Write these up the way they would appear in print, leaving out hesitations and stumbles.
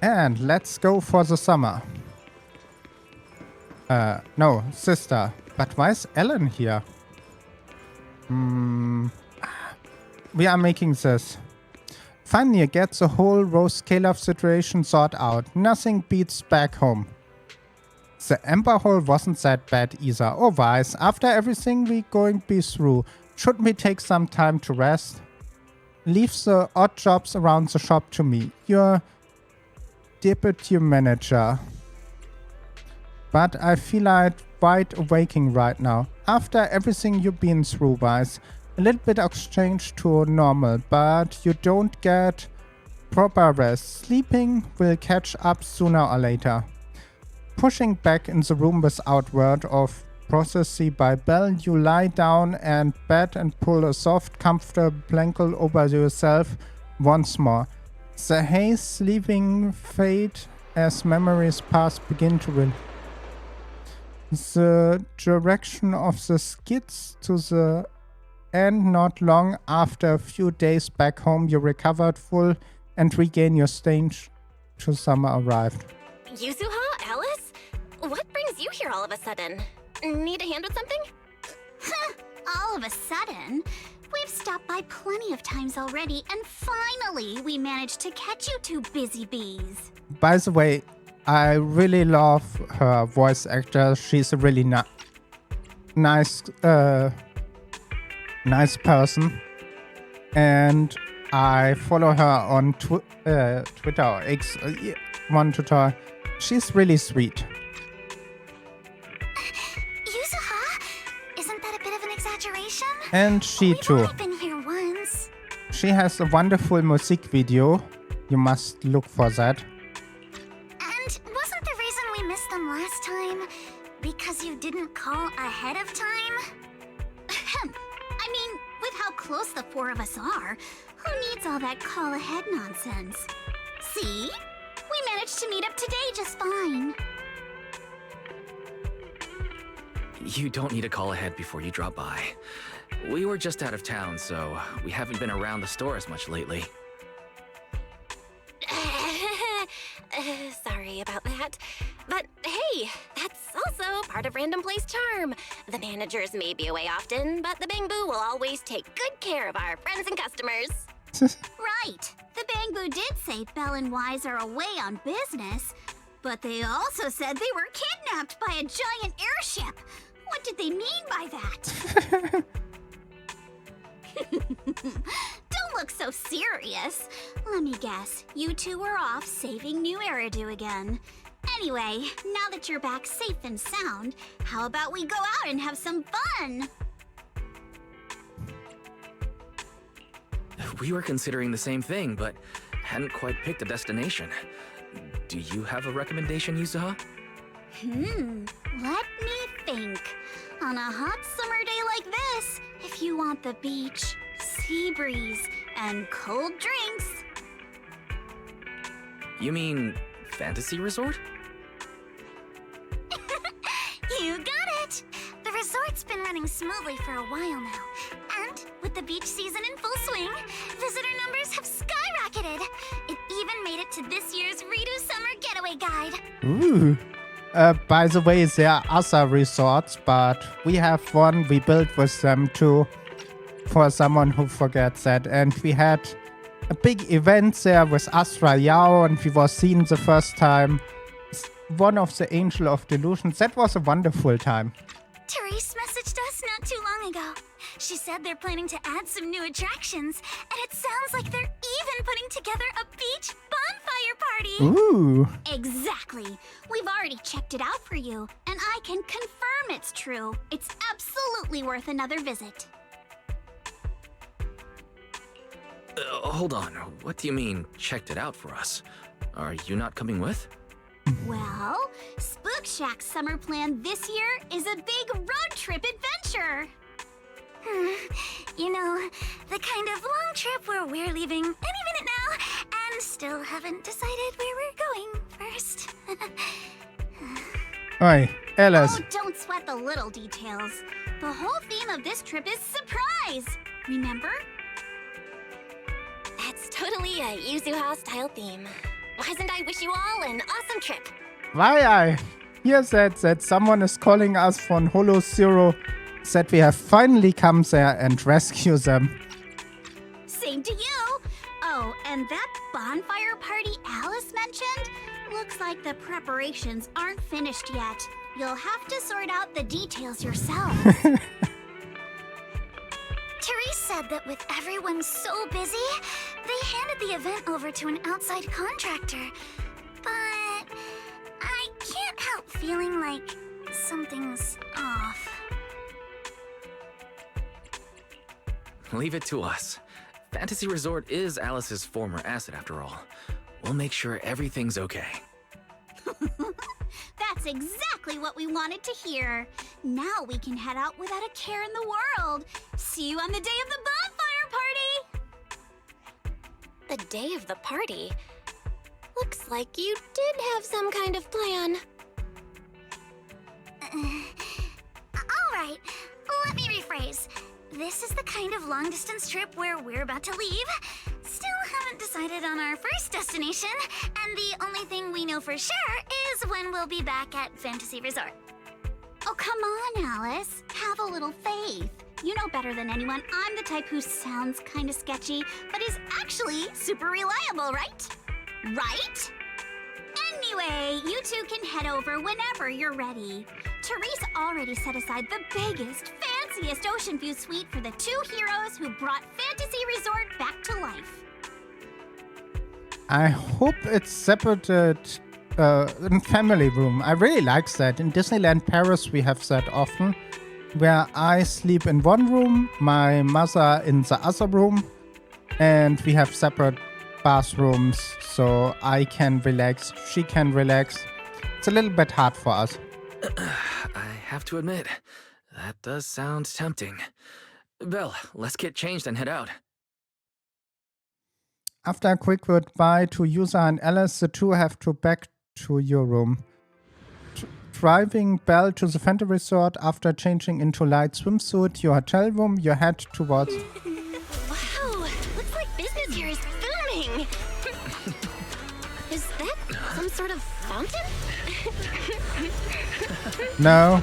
And let's go for the summer. No, sister. But why is Ellen here? We are making this. Finally, I get the whole Roscaelifer situation sorted out. Nothing beats back home. The Ember Hole wasn't that bad either. Oh, Wise, after everything we going be through, should we take some time to rest? Leave the odd jobs around the shop to me. Your deputy manager. But I feel like wide awaking right now. After everything you've been through, Wise. A little bit exchange to normal, but you don't get proper rest. Sleeping will catch up sooner or later. Pushing back in the room without word of prophecy by Bell, you lie down and bed and pull a soft, comfortable blanket over yourself once more. The haze leaving fade as memories pass begin to win. The direction of the skids to the end. Not long after a few days back home, you recovered full and regain your stage to summer arrived. Yuzuha? Alice? What brings you here all of a sudden? Need a hand with something? All of a sudden? We've stopped by plenty of times already, and finally we managed to catch you two busy bees. By the way, I really love her voice actor. She's a really nice person. And I follow her on Twitter or X, one to talk. She's really sweet. Isn't that a bit of an exaggeration? And she too. We've only been here once. She has a wonderful music video. You must look for that. And wasn't the reason we missed them last time because you didn't call ahead of time? I mean, with how close the four of us are, who needs all that call ahead nonsense? See? We managed to meet up today just fine. You don't need to call ahead before you drop by. We were just out of town, so we haven't been around the store as much lately. Sorry about that. But hey, that's also part of Random Place charm. The managers may be away often, but the Bangbu will always take good care of our friends and customers. Right. The Bangbu did say Belle and Wise are away on business, but they also said they were kidnapped by a giant airship. What did they mean by that? Don't look so serious. Let me guess, you two were off saving New Eridu again. Anyway, now that you're back safe and sound, how about we go out and have some fun? We were considering the same thing, but hadn't quite picked a destination. Do you have a recommendation, Yuzuha? Let me think. On a hot summer day like this, if you want the beach, sea breeze, and cold drinks. You mean fantasy resort? You got it! The resort's been running smoothly for a while now. And with the beach season in full swing, visitor numbers have skyrocketed. It even made it to this year's Redo Summer Getaway Guide. Ooh. By the way, there are other resorts, but we have one we built with them too, for someone who forgets that. And we had a big event there with Astra Yao, and we were seen the first time. One of the Angel of Delusions. That was a wonderful time. Therese messaged us not too long ago. She said they're planning to add some new attractions, and it sounds like they're even putting together a beach bonfire party. Ooh. Exactly. We've already checked it out for you, and I can confirm it's true. It's absolutely worth another visit. Hold on. What do you mean, checked it out for us? Are you not coming with? Well, Spook Shack's summer plan this year is a big road trip adventure. You know, the kind of long trip where we're leaving any minute now and still haven't decided where we're going first. Oi, Alice. Oh, don't sweat the little details. The whole theme of this trip is surprise. Remember? That's totally a Yuzuha style theme. Wasn't I wish you all an awesome trip? Why I hear that someone is calling us from Holo Zero, that we have finally come there and rescue them. Same to you. Oh, and that bonfire party Alice mentioned? Looks like the preparations aren't finished yet. You'll have to sort out the details yourself. Therese said that with everyone so busy, they handed the event over to an outside contractor. But I can't help feeling like something's off. Leave it to us. Fantasy Resort is Alice's former asset after all. We'll make sure everything's okay. That's exactly what we wanted to hear. Now we can head out without a care in the world. See you on the day of the bonfire party! The day of the party? Looks like you did have some kind of plan. Alright, let me rephrase. This is the kind of long-distance trip where we're about to leave. Still haven't decided on our first destination, and the only thing we know for sure is when we'll be back at Fantasy Resort. Oh, come on, Alice. Have a little faith. You know better than anyone I'm the type who sounds kind of sketchy, but is actually super reliable, right? Right? Anyway, you two can head over whenever you're ready. Therese already set aside the biggest, fanciest ocean view suite for the two heroes who brought Fantasy Resort back to life. I hope it's separated in family room. I really like that. In Disneyland Paris we have that often, where I sleep in one room, my mother in the other room, and we have separate bathrooms so I can relax, she can relax. It's a little bit hard for us. I have to admit, that does sound tempting. Belle, let's get changed and head out. After a quick goodbye to User and Alice, the two have to back to your room. Driving Belle to the Fantasy Resort after changing into light swimsuit, your hotel room, you head towards... Wow, looks like business here is booming. Is that some sort of fountain? No.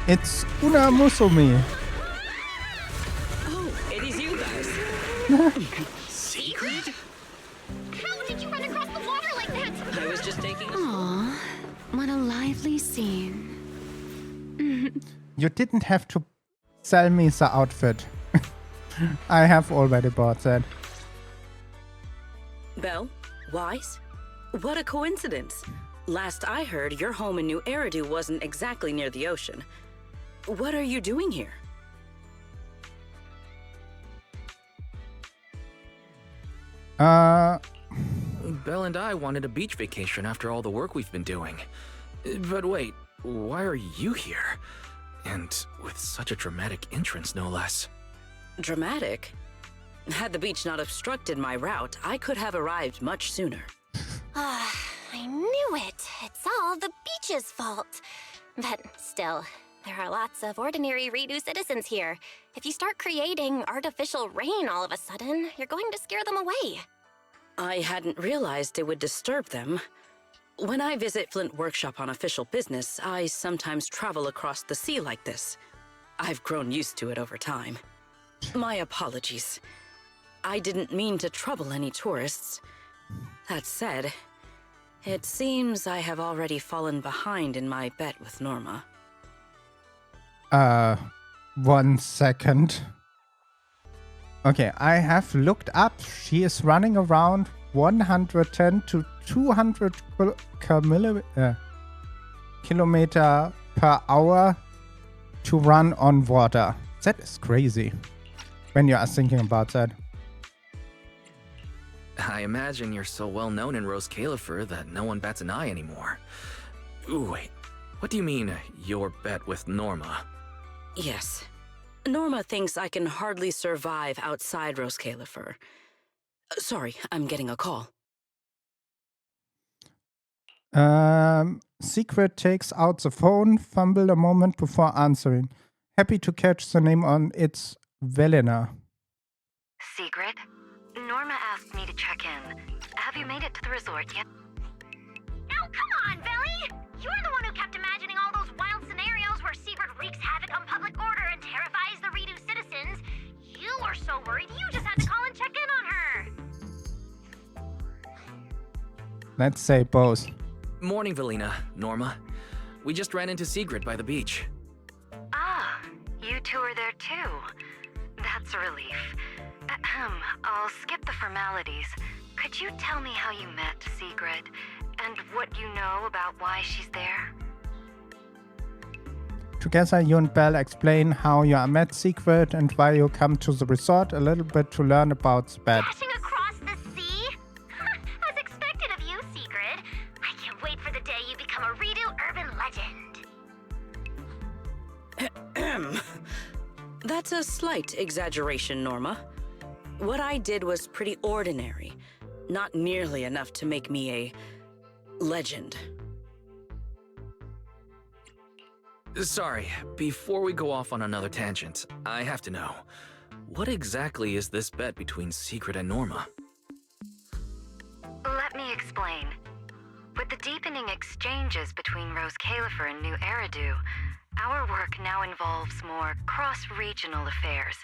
It's Una Musume. Oh, it is you guys. Secret? How did you run across the water like that? I was just taking a... Aw, what a lively scene. You didn't have to sell me the outfit. I have already bought that. Belle? Wise? What a coincidence. Last I heard, your home in New Eridu wasn't exactly near the ocean. What are you doing here? Belle and I wanted a beach vacation after all the work we've been doing. But wait, why are you here? And with such a dramatic entrance, no less. Dramatic? Had the beach not obstructed my route, I could have arrived much sooner. I knew it. It's all the beach's fault. But still, there are lots of ordinary Redo citizens here. If you start creating artificial rain all of a sudden, you're going to scare them away. I hadn't realized it would disturb them. When I visit Flint Workshop on official business, I sometimes travel across the sea like this. I've grown used to it over time. My apologies. I didn't mean to trouble any tourists. That said, it seems I have already fallen behind in my bet with Norma. 1 second. Okay, I have looked up. She is running around 110 to 200 kilometer per hour to run on water. That is crazy when you are thinking about that. I imagine you're so well known in Roscaelifer that no one bats an eye anymore. Ooh, wait, what do you mean, your bet with Norma? Yes. Norma thinks I can hardly survive outside Roscaelifer. Sorry, I'm getting a call. Secret takes out the phone, fumbled a moment before answering. Happy to catch the name on its Velina. Sigrid? Norma asked me to check in. Have you made it to the resort yet? Oh, come on, Velly! You're the one who kept imagining all those wild scenarios where Sigrid wreaks havoc on public order and terrifies the Redo citizens. You were so worried you just had to call and check in on her. Let's say both. Morning, Velina, Norma. We just ran into Sigrid by the beach. Ah, you two are there too. That's a relief. I'll skip the formalities. Could you tell me how you met Sigrid, and what you know about why she's there? Together, you and Belle explain how you met Sigrid and why you come to the resort, a little bit to learn about the bed. Dashing across the sea? As expected of you, Sigrid. I can't wait for the day you become a Redo urban legend. That's a slight exaggeration, Norma. What I did was pretty ordinary. Not nearly enough to make me a legend. Sorry, before we go off on another tangent, I have to know. What exactly is this bet between Sigrid and Norma? Let me explain. With the deepening exchanges between Roscaelifer and New Eridu, our work now involves more cross-regional affairs.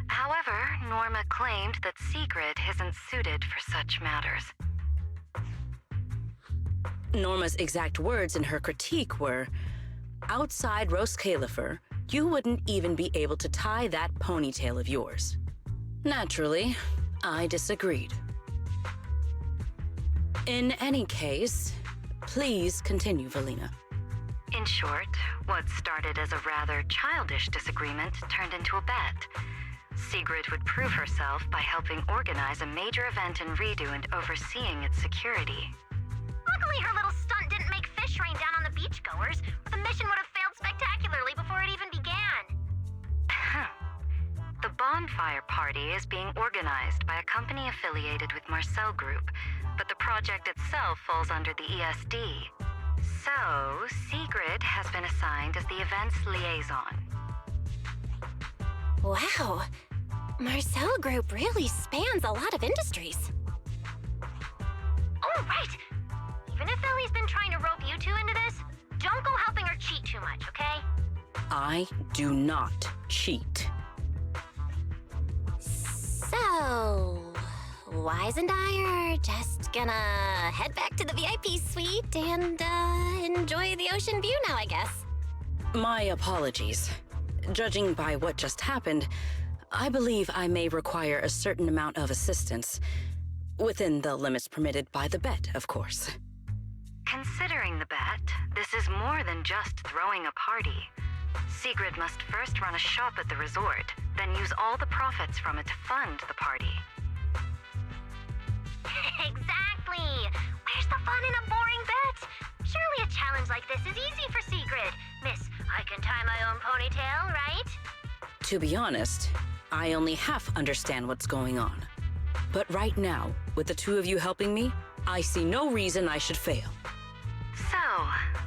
However, Norma claimed that Sigrid isn't suited for such matters. Norma's exact words in her critique were, outside Roscaelifer, you wouldn't even be able to tie that ponytail of yours. Naturally, I disagreed. In any case, please continue, Velina. In short, what started as a rather childish disagreement turned into a bet. Sigrid would prove herself by helping organize a major event in Redo and overseeing its security. Luckily, her little stunt didn't make fish rain down on the beachgoers, or the mission would have failed spectacularly before it even began. The bonfire party is being organized by a company affiliated with Marcel Group, but the project itself falls under the ESD. So, Sigrid has been assigned as the event's liaison. Wow. Marcel Group really spans a lot of industries. Oh, right! Even if Ellie's been trying to rope you two into this, don't go helping her cheat too much, okay? I do not cheat. So, Wise and I are just gonna head back to the VIP suite and enjoy the ocean view now, I guess. My apologies. Judging by what just happened, I believe I may require a certain amount of assistance. Within the limits permitted by the bet, of course. Considering the bet, this is more than just throwing a party. Sigrid must first run a shop at the resort, then use all the profits from it to fund the party. Exactly! Where's the fun in a boring bet? Surely a challenge like this is easy for Sigrid. Miss, I can tie my own ponytail, right? To be honest, I only half understand what's going on. But right now, with the two of you helping me, I see no reason I should fail. So,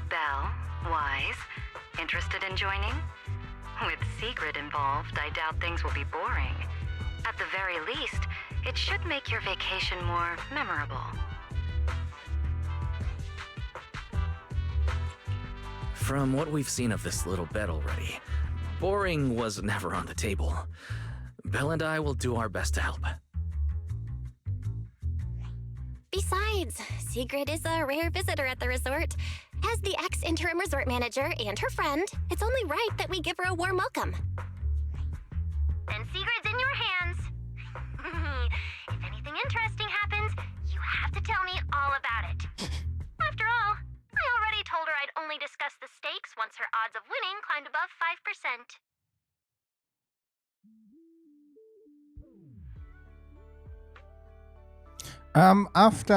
Belle, Wise, interested in joining? With Sigrid involved, I doubt things will be boring. At the very least, it should make your vacation more memorable. From what we've seen of this little bet already, boring was never on the table. Belle and I will do our best to help. Besides, Sigrid is a rare visitor at the resort. As the ex-interim resort manager and her friend, it's only right that we give her a warm welcome. Then Sigrid's in your hands. If anything interesting happens, you have to tell me all about it. After all, I already told her I'd only discuss the stakes once her odds of winning climbed above 5%. After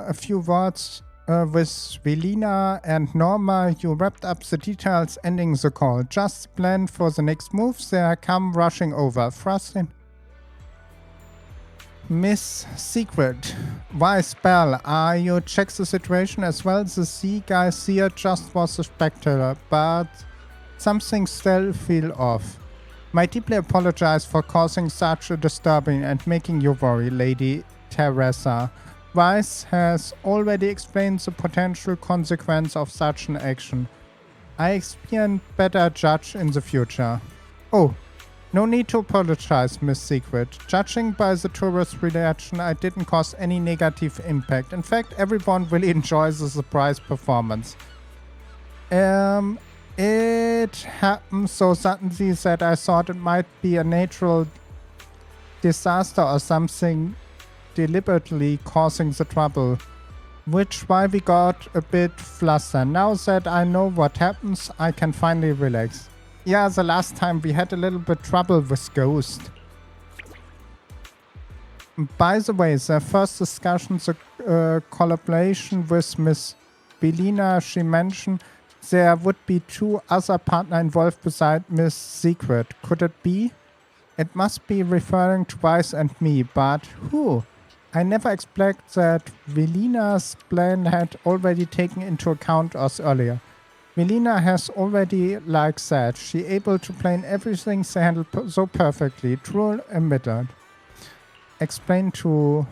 a few words with Velina and Norma, you wrapped up the details, ending the call. Just plan for the next moves. They come rushing over. Frustrating. Miss Sigrid, Wise, Belle, you check the situation as well. The sea guys here just was spectacular, but Something still feel off. I deeply apologize for causing such a disturbing and making you worry, Lady Teresa. Weiss has already explained the potential consequence of such an action. I expect better judge in the future. Oh, no need to apologize, Miss Sigrid. Judging by the tourist reaction, I didn't cause any negative impact. In fact, everyone really enjoys the surprise performance. It happened so suddenly that I thought it might be a natural disaster or something deliberately causing the trouble, which why we got a bit flustered. Now that I know what happens, I can finally relax. Yeah, the last time we had a little bit trouble with Ghost. By the way, the first discussion, the collaboration with Miss Velina, she mentioned there would be 2 other partners involved beside Miss Sigrid. Could it be? It must be referring to Weiss and me, but who? I never expected that Velina's plan had already taken into account us earlier. Velina has already like said, she able to plan everything they handle so perfectly. True admitted. Explain to...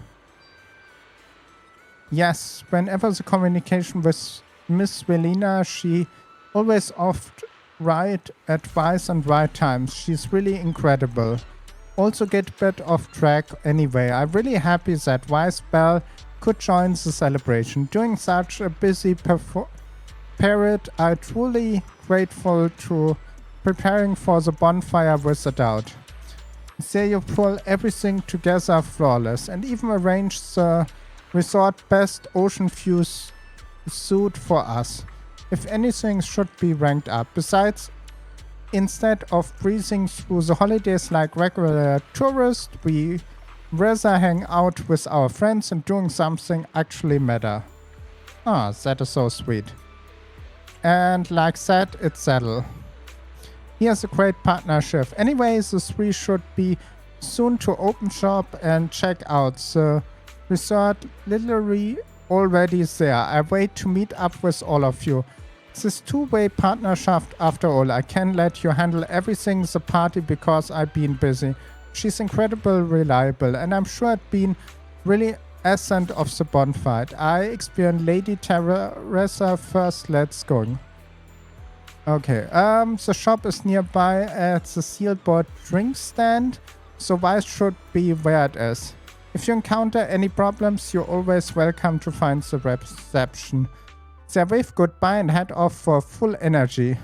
Yes, whenever the communication with Miss Velina, she always oft right advice and right times. She's really incredible. Also get a bit off track anyway. I'm really happy that Weiss Bell could join the celebration. During such a busy period, I'm truly grateful to preparing for the bonfire with a doubt. There you pull everything together flawless and even arrange the resort best ocean views suit for us. If anything should be ranked up. Besides, instead of breezing through the holidays like regular tourists, we rather hang out with our friends and doing something actually matter. Ah, that is so sweet. And like that, it's settled. Here's a great partnership. Anyway, the 3 should be soon to open shop and check out. The resort literally already there. I wait to meet up with all of you. This 2-way partnership after all. I can let you handle everything the party because I've been busy. She's incredibly reliable and I'm sure it's been really essence of the bonfire. I experienced Lady Teresa first. Let's go. Okay, the shop is nearby at the sealed board drink stand, so Weiss should be where it is. If you encounter any problems, you're always welcome to find the reception. They wave goodbye and head off for full energy.